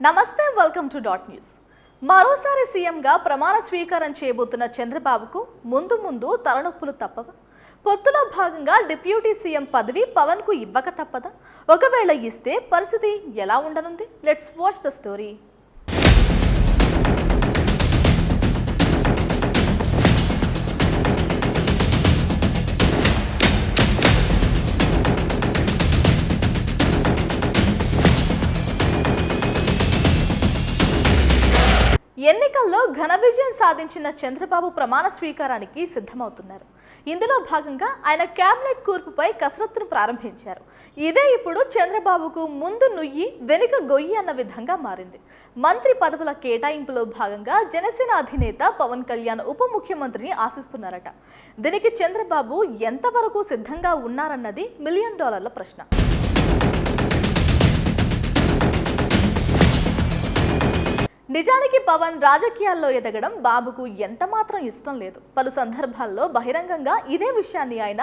నమస్తే, welcome to dot news. మరోసారి సీఎంగా ప్రమాణ స్వీకారం చేయబోతున్న చంద్రబాబుకు ముందు తలనొప్పులు తప్పవా? పొత్తులో భాగంగా డిప్యూటీ సీఎం పదవి పవన్ కు ఇవ్వక తప్పదా? ఒకవేళ ఇస్తే పరిస్థితి ఎలా ఉండనుంది? Let's watch the story. ఎన్నికల్లో ఘన విజయం సాధించిన చంద్రబాబు ప్రమాణ స్వీకారానికి సిద్ధమవుతున్నారు. ఇందులో భాగంగా ఆయన కేబినెట్ కూర్పుపై కసరత్తును ప్రారంభించారు. ఇదే ఇప్పుడు చంద్రబాబుకు ముందు నుయ్యి వెనుక గొయ్యి అన్న విధంగా మారింది. మంత్రి పదవుల కేటాయింపులో భాగంగా జనసేన అధినేత పవన్ కళ్యాణ్ ఉప ముఖ్యమంత్రిని ఆశిస్తున్నారట. దీనికి చంద్రబాబు ఎంతవరకు సిద్ధంగా ఉన్నారన్నది $1 మిలియన్ ప్రశ్న. నిజానికి పవన్ రాజకీయాల్లో ఎదగడం బాబుకు ఎంత మాత్రం ఇష్టం లేదు. పలు సందర్భాల్లో బహిరంగంగా ఇదే విషయాన్ని ఆయన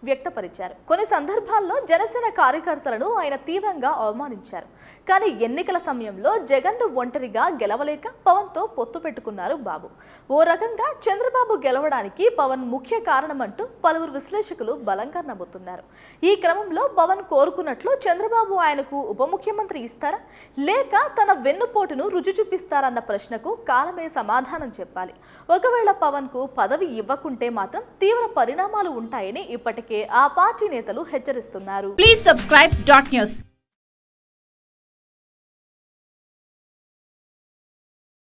వ్యక్తపరిచారు. కొన్ని సందర్భాల్లో జనసేన కార్యకర్తలను ఆయన తీవ్రంగా అవమానించారు. కానీ ఎన్నికల సమయంలో జగన్ను ఒంటరిగా గెలవలేక పవన్తో పొత్తు పెట్టుకున్నారు బాబు. ఓ రకంగా చంద్రబాబు గెలవడానికి పవన్ ముఖ్య కారణమంటూ పలువురు విశ్లేషకులు బలంగా నమ్ముతున్నారు. ఈ క్రమంలో పవన్ కోరుకున్నట్లు చంద్రబాబు ఆయనకు ఉప ముఖ్యమంత్రి ఇస్తారా, లేక తన వెన్నుపోటును రుచి చూపిస్తారన్న ప్రశ్నకు కాలమే సమాధానం చెప్పాలి. ఒకవేళ పవన్ కు పదవి ఇవ్వకుంటే మాత్రం తీవ్ర పరిణామాలు ఉంటాయని ఇప్పటికే ఆ పార్టీ నేతలు హెచ్చరిస్తున్నారు. Please subscribe dot news.